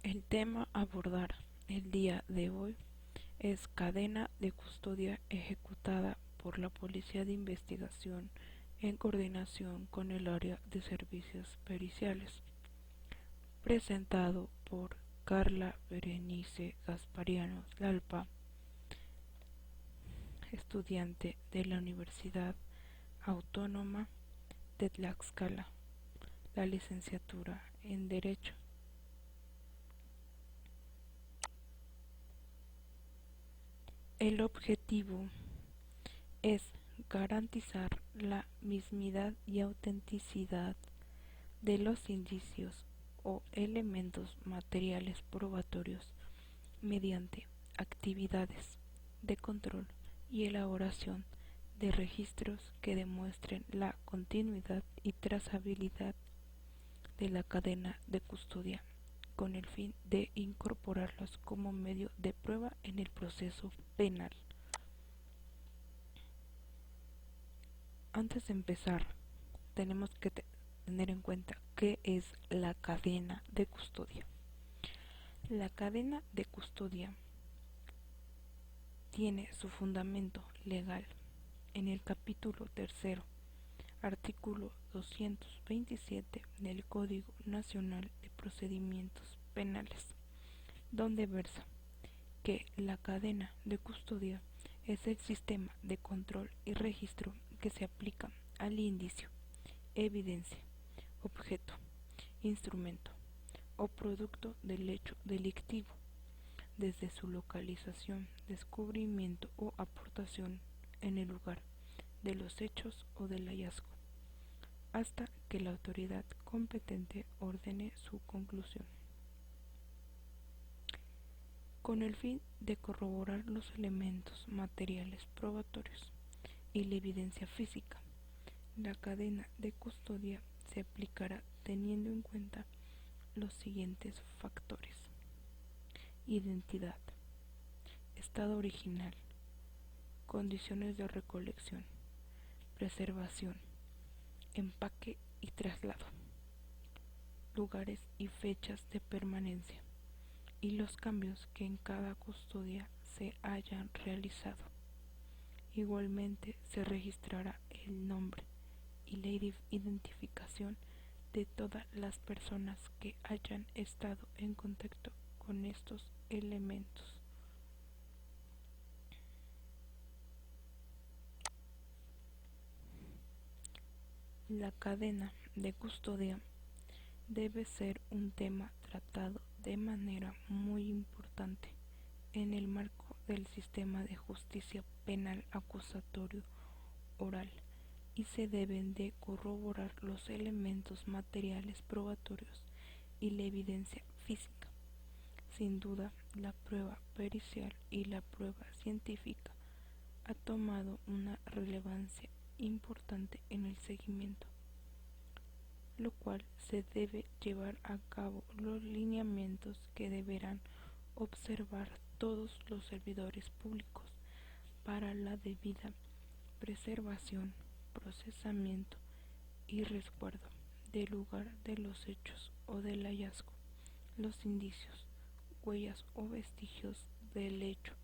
El tema a abordar el día de hoy es cadena de custodia ejecutada por la Policía de Investigación en coordinación con el área de servicios periciales, presentado por Carla Berenice Gaspariano Lalpa, estudiante de la Universidad Autónoma de Tlaxcala, la licenciatura en Derecho. El objetivo es garantizar la mismidad y autenticidad de los indicios o elementos materiales probatorios mediante actividades de control y elaboración de registros que demuestren la continuidad y trazabilidad de la cadena de custodia con el fin de incorporarlos como medio de prueba en el proceso penal. Antes de empezar, tenemos que tener en cuenta qué es la cadena de custodia. La cadena de custodia tiene su fundamento legal en el capítulo tercero, artículo 227 del Código Nacional de Procedimientos Penales, donde versa que la cadena de custodia es el sistema de control y registro que se aplica al indicio, evidencia, objeto, instrumento o producto del hecho delictivo, desde su localización, descubrimiento o aportación en el lugar de los hechos o del hallazgo, hasta que la autoridad competente ordene su conclusión. Con el fin de corroborar los elementos materiales probatorios y la evidencia física, la cadena de custodia se aplicará teniendo en cuenta los siguientes factores: identidad, estado original, condiciones de recolección, preservación, empaque y traslado, lugares y fechas de permanencia, y los cambios que en cada custodia se hayan realizado. Igualmente se registrará el nombre y la identificación de todas las personas que hayan estado en contacto con estos elementos. La cadena de custodia debe ser un tema tratado de manera muy importante en el marco del sistema de justicia penal acusatorio oral, y se deben de corroborar los elementos materiales probatorios y la evidencia física. Sin duda, la prueba pericial y la prueba científica ha tomado una relevancia importante en el seguimiento, lo cual se debe llevar a cabo los lineamientos que deberán observar todos los servidores públicos para la debida preservación, procesamiento y resguardo del lugar de los hechos o del hallazgo, los indicios, huellas o vestigios del hecho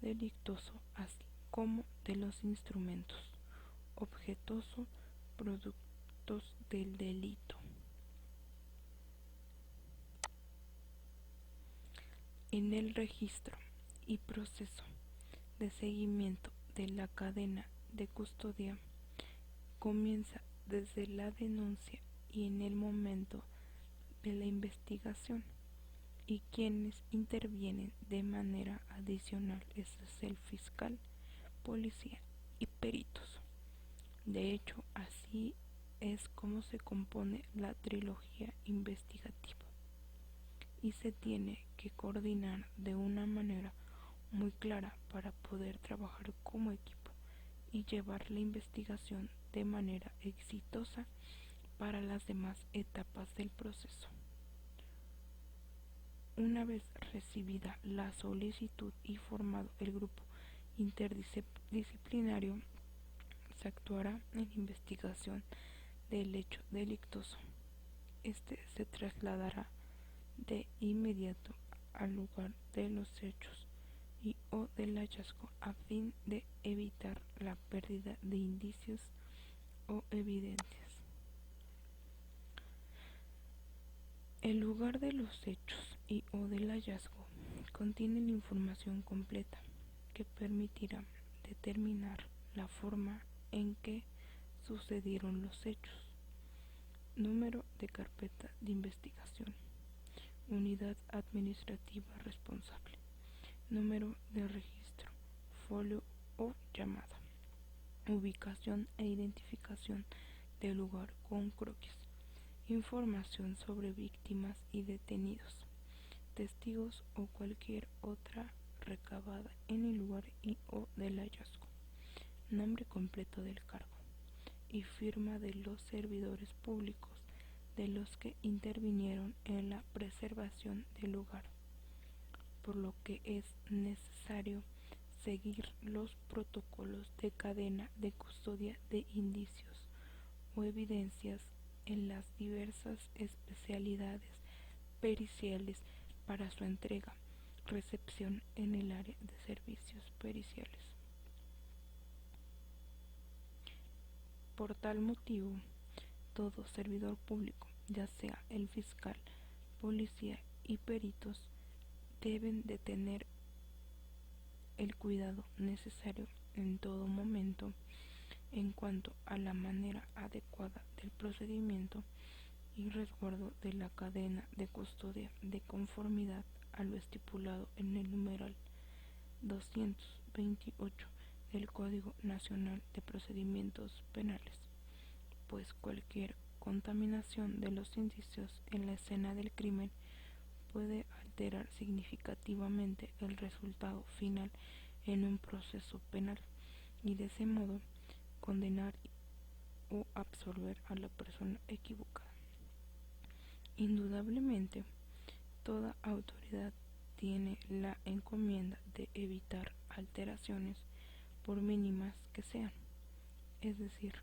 delictuoso, así como de los instrumentos, objetoso, productos del delito. En el registro y proceso de seguimiento de la cadena de custodia comienza desde la denuncia y en el momento de la investigación, y quienes intervienen de manera adicional es el fiscal, policía y peritos. De hecho, así es como se compone la trilogía investigativa, y se tiene que coordinar de una manera muy clara para poder trabajar como equipo y llevar la investigación de manera exitosa para las demás etapas del proceso. Una vez recibida la solicitud y formado el grupo interdisciplinario, se actuará en investigación del hecho delictuoso. Este se trasladará de inmediato al lugar de los hechos y o del hallazgo a fin de evitar la pérdida de indicios o evidencias. El lugar de los hechos y o del hallazgo contiene la información completa que permitirá determinar la forma en que sucedieron los hechos, número de carpeta de investigación, unidad administrativa responsable, número de registro, folio o llamada, ubicación e identificación del lugar con croquis, información sobre víctimas y detenidos, testigos o cualquier otra recabada en el lugar y o del hallazgo, nombre completo del cargo y firma de los servidores públicos de los que intervinieron en la preservación del lugar, por lo que es necesario seguir los protocolos de cadena de custodia de indicios o evidencias en las diversas especialidades periciales para su entrega, recepción en el área de servicios periciales. Por tal motivo, todo servidor público, ya sea el fiscal, policía y peritos, deben de tener el cuidado necesario en todo momento en cuanto a la manera adecuada del procedimiento y resguardo de la cadena de custodia de conformidad a lo estipulado en el numeral 228 del Código Nacional de Procedimientos Penales, pues cualquier contaminación de los indicios en la escena del crimen puede alterar significativamente el resultado final en un proceso penal y de ese modo condenar o absolver a la persona equivocada. Indudablemente, toda autoridad tiene la encomienda de evitar alteraciones por mínimas que sean, es decir,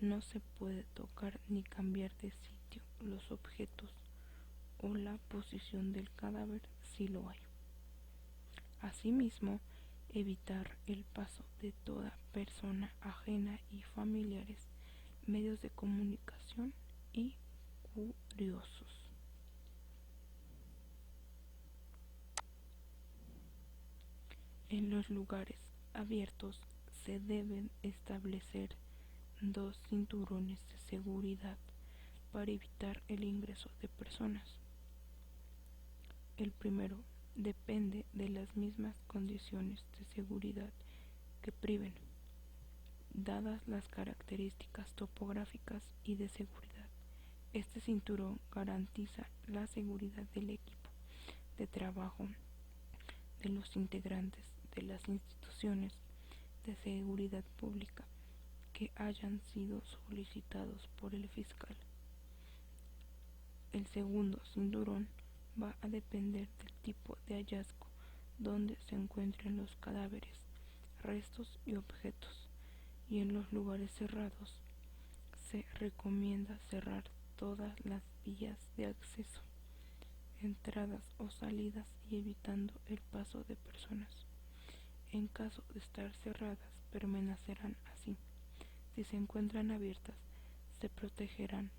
no se puede tocar ni cambiar de sitio los objetos o la posición del cadáver si lo hay. Asimismo, evitar el paso de toda persona ajena y familiares, medios de comunicación y curiosos. En los lugares abiertos se deben establecer dos cinturones de seguridad para evitar el ingreso de personas. El primero depende de las mismas condiciones de seguridad que priven, dadas las características topográficas y de seguridad. Este cinturón garantiza la seguridad del equipo de trabajo de los integrantes de las instituciones de seguridad pública que hayan sido solicitados por el fiscal. El segundo cinturón va a depender del tipo de hallazgo donde se encuentren los cadáveres, restos y objetos, y en los lugares cerrados se recomienda cerrar todas las vías de acceso, entradas o salidas y evitando el paso de personas. En caso de estar cerradas, permanecerán así. Si se encuentran abiertas, se protegerán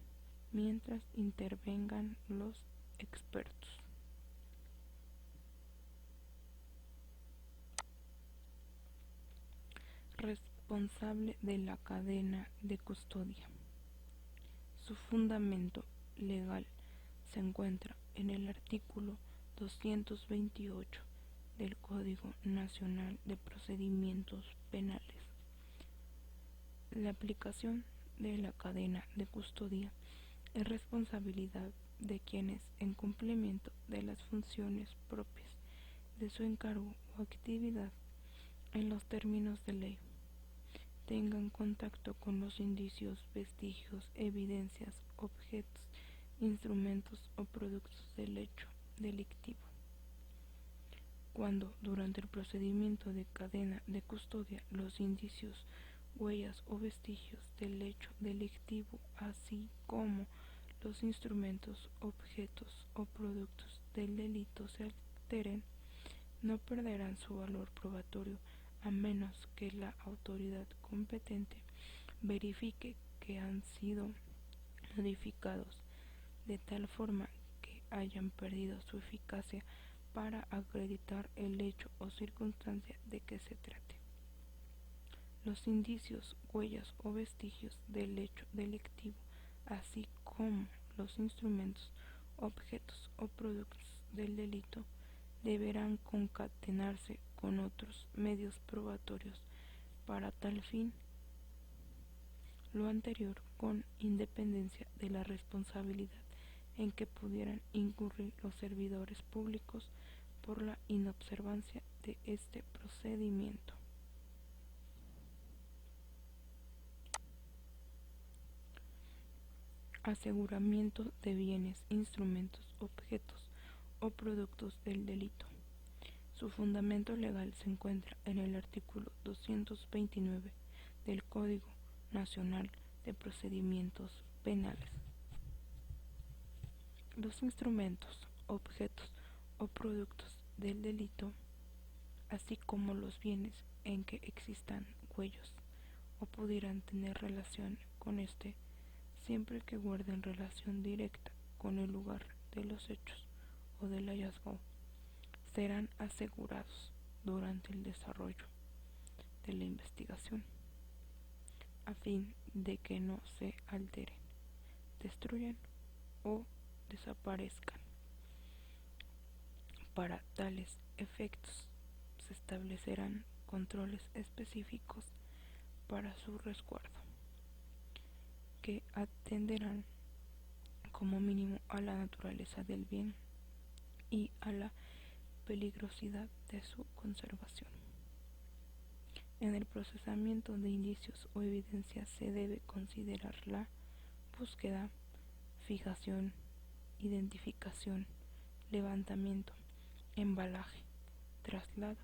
mientras intervengan los expertos. Responsable de la cadena de custodia. Su fundamento legal se encuentra en el artículo 228 del Código Nacional de Procedimientos Penales. La aplicación de la cadena de custodia es responsabilidad de quienes, en cumplimiento de las funciones propias de su encargo o actividad en los términos de ley, tengan contacto con los indicios, vestigios, evidencias, objetos, instrumentos o productos del hecho delictivo. Cuando durante el procedimiento de cadena de custodia los indicios, huellas o vestigios del hecho delictivo, así como los instrumentos, objetos o productos del delito se alteren, no perderán su valor probatorio a menos que la autoridad competente verifique que han sido modificados de tal forma que hayan perdido su eficacia para acreditar el hecho o circunstancia de que se trate. Los indicios, huellas o vestigios del hecho delictivo, así como los instrumentos, objetos o productos del delito, deberán concatenarse con otros medios probatorios para tal fin, lo anterior con independencia de la responsabilidad en que pudieran incurrir los servidores públicos por la inobservancia de este procedimiento. Aseguramiento de bienes, instrumentos, objetos o productos del delito. Su fundamento legal se encuentra en el artículo 229 del Código Nacional de Procedimientos Penales. Los instrumentos, objetos o productos del delito, así como los bienes en que existan huellas o pudieran tener relación con este, siempre que guarden relación directa con el lugar de los hechos o del hallazgo, serán asegurados durante el desarrollo de la investigación, a fin de que no se alteren, destruyan o desaparezcan. Para tales efectos se establecerán controles específicos para su resguardo, que atenderán como mínimo a la naturaleza del bien y a la peligrosidad de su conservación. En el procesamiento de indicios o evidencias se debe considerar la búsqueda, fijación, identificación, levantamiento, embalaje, traslado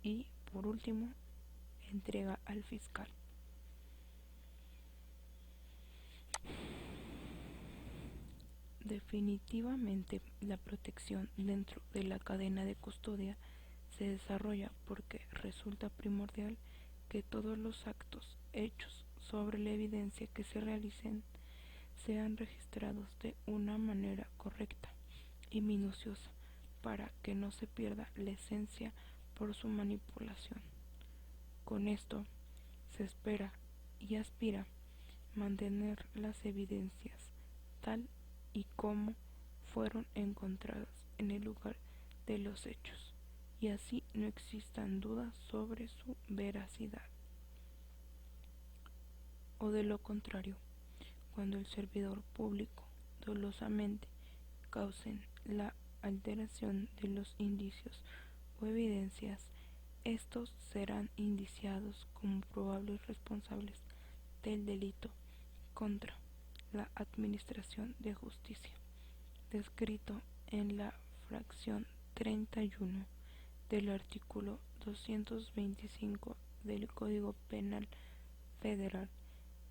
y, por último, entrega al fiscal. Definitivamente, la protección dentro de la cadena de custodia se desarrolla porque resulta primordial que todos los actos hechos sobre la evidencia que se realicen sean registrados de una manera correcta y minuciosa para que no se pierda la esencia por su manipulación. Con esto se espera y aspira mantener las evidencias tal y como fueron encontradas en el lugar de los hechos, y así no existan dudas sobre su veracidad. O de lo contrario, cuando el servidor público dolosamente causen la alteración de los indicios o evidencias, estos serán indiciados como probables responsables del delito contra la Administración de Justicia, descrito en la fracción 31 del artículo 225 del Código Penal Federal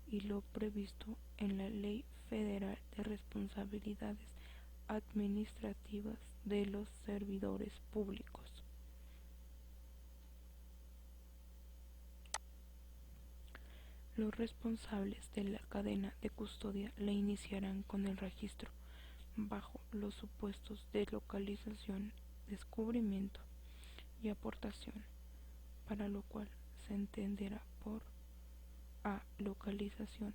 y lo previsto en la Ley Federal de Responsabilidades Administrativas de los Servidores Públicos. Los responsables de la cadena de custodia la iniciarán con el registro bajo los supuestos de localización, descubrimiento y aportación, para lo cual se entenderá por a. Localización: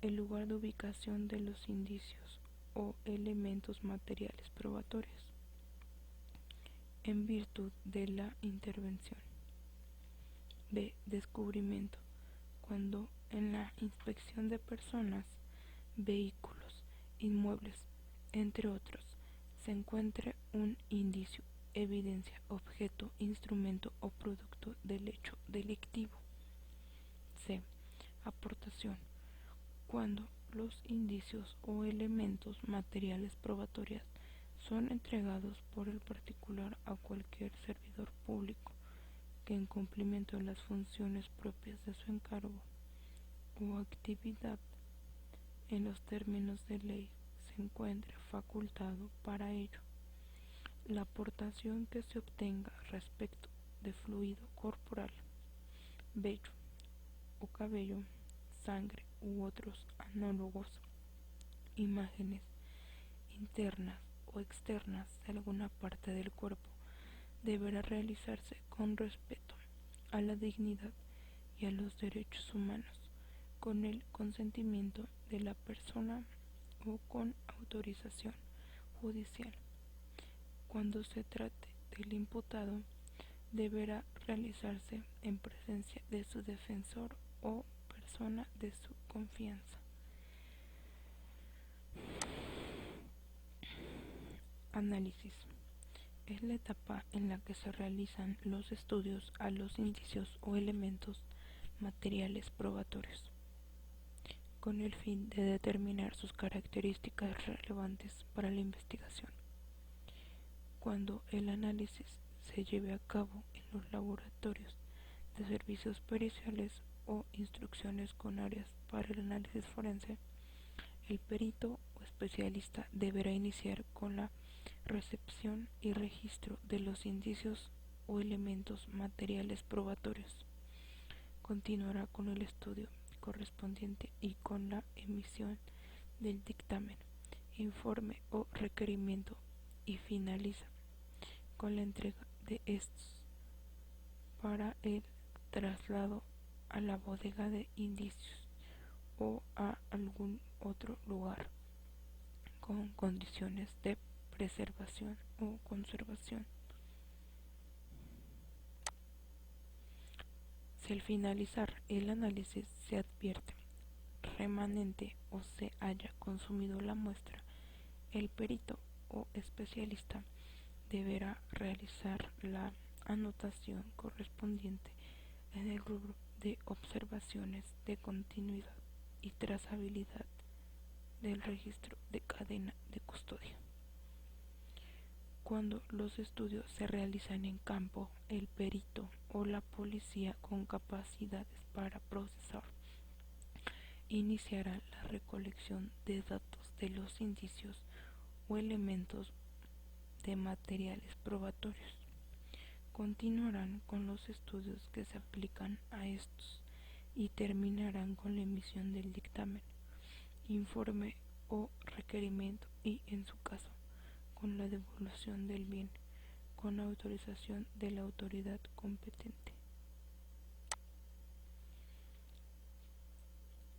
el lugar de ubicación de los indicios o elementos materiales probatorios en virtud de la intervención. B. Descubrimiento: cuando en la inspección de personas, vehículos, inmuebles, entre otros, se encuentre un indicio, evidencia, objeto, instrumento o producto del hecho delictivo. C. Aportación: cuando los indicios o elementos materiales probatorios son entregados por el particular a cualquier servidor público que, en cumplimiento de las funciones propias de su encargo o actividad, en los términos de ley se encuentre facultado para ello. La aportación que se obtenga respecto de fluido corporal, vello o cabello, sangre u otros análogos, imágenes internas o externas de alguna parte del cuerpo, deberá realizarse con respeto a la dignidad y a los derechos humanos, con el consentimiento de la persona o con autorización judicial. Cuando se trate del imputado, deberá realizarse en presencia de su defensor o persona de su confianza. Análisis. Es la etapa en la que se realizan los estudios a los indicios o elementos materiales probatorios, con el fin de determinar sus características relevantes para la investigación. Cuando el análisis se lleve a cabo en los laboratorios de servicios periciales o instrucciones con áreas para el análisis forense, el perito o especialista deberá iniciar con la recepción y registro de los indicios o elementos materiales probatorios. Continuará con el estudio correspondiente y con la emisión del dictamen, informe o requerimiento, y finaliza con la entrega de estos para el traslado a la bodega de indicios o a algún otro lugar con condiciones de preservación o conservación. Si al finalizar el análisis se advierte remanente o se haya consumido la muestra, el perito o especialista deberá realizar la anotación correspondiente en el rubro de observaciones de continuidad y trazabilidad del registro de cadena de custodia. Cuando los estudios se realizan en campo, el perito o la policía con capacidades para procesar iniciará la recolección de datos de los indicios o elementos de materiales probatorios. Continuarán con los estudios que se aplican a estos y terminarán con la emisión del dictamen, informe o requerimiento y, en su caso, con la devolución del bien, con autorización de la autoridad competente.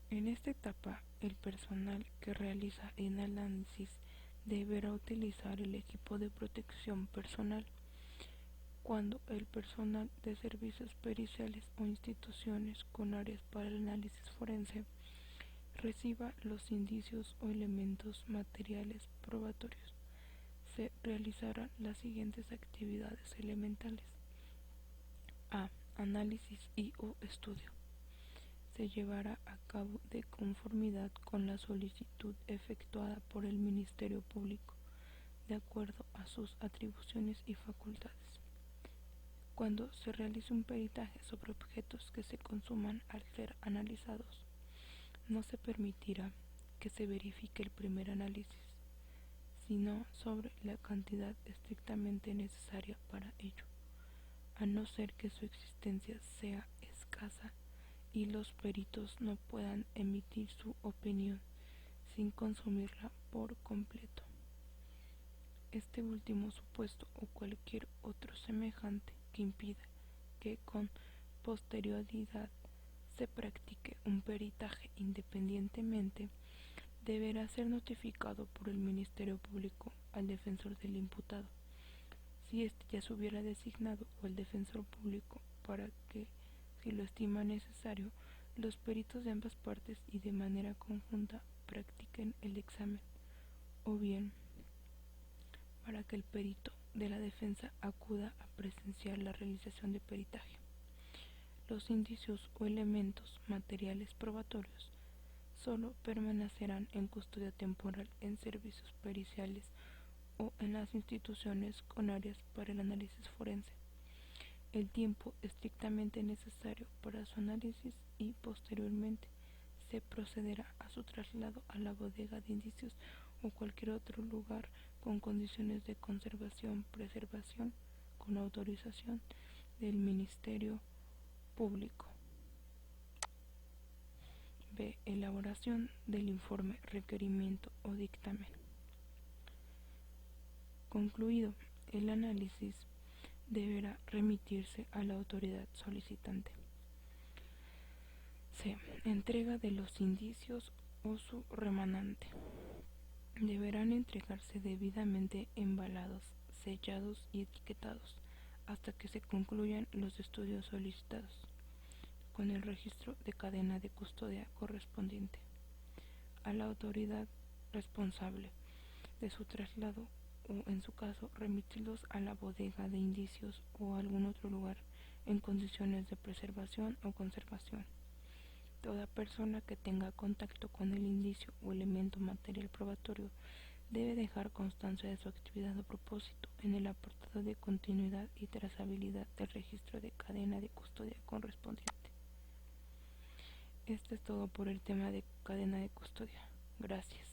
En esta etapa, el personal que realiza el análisis deberá utilizar el equipo de protección personal. Cuando el personal de servicios periciales o instituciones con áreas para el análisis forense reciba los indicios o elementos materiales probatorios, se realizarán las siguientes actividades elementales. A. Análisis y o estudio. Se llevará a cabo de conformidad con la solicitud efectuada por el Ministerio Público, de acuerdo a sus atribuciones y facultades. Cuando se realice un peritaje sobre objetos que se consuman al ser analizados, no se permitirá que se verifique el primer análisis, sino sobre la cantidad estrictamente necesaria para ello, a no ser que su existencia sea escasa y los peritos no puedan emitir su opinión sin consumirla por completo. Este último supuesto o cualquier otro semejante que impida que con posterioridad se practique un peritaje independientemente, deberá ser notificado por el Ministerio Público al defensor del imputado, si éste ya se hubiera designado, o el defensor público, para que, si lo estima necesario, los peritos de ambas partes y de manera conjunta practiquen el examen, o bien para que el perito de la defensa acuda a presenciar la realización de peritaje. Los indicios o elementos materiales probatorios solo permanecerán en custodia temporal en servicios periciales o en las instituciones con áreas para el análisis forense el tiempo estrictamente necesario para su análisis y, posteriormente, se procederá a su traslado a la bodega de indicios o cualquier otro lugar con condiciones de conservación, preservación, con autorización del Ministerio Público. B. Elaboración del informe, requerimiento o dictamen. Concluido el análisis, deberá remitirse a la autoridad solicitante. C. Entrega de los indicios o su remanente. Deberán entregarse debidamente embalados, sellados y etiquetados hasta que se concluyan los estudios solicitados, con el registro de cadena de custodia correspondiente. A la autoridad responsable de su traslado o, en su caso, remitirlos a la bodega de indicios o a algún otro lugar en condiciones de preservación o conservación. Toda persona que tenga contacto con el indicio o elemento material probatorio debe dejar constancia de su actividad o propósito en el apartado de continuidad y trazabilidad del registro de cadena de custodia correspondiente. Esto es todo por el tema de cadena de custodia. Gracias.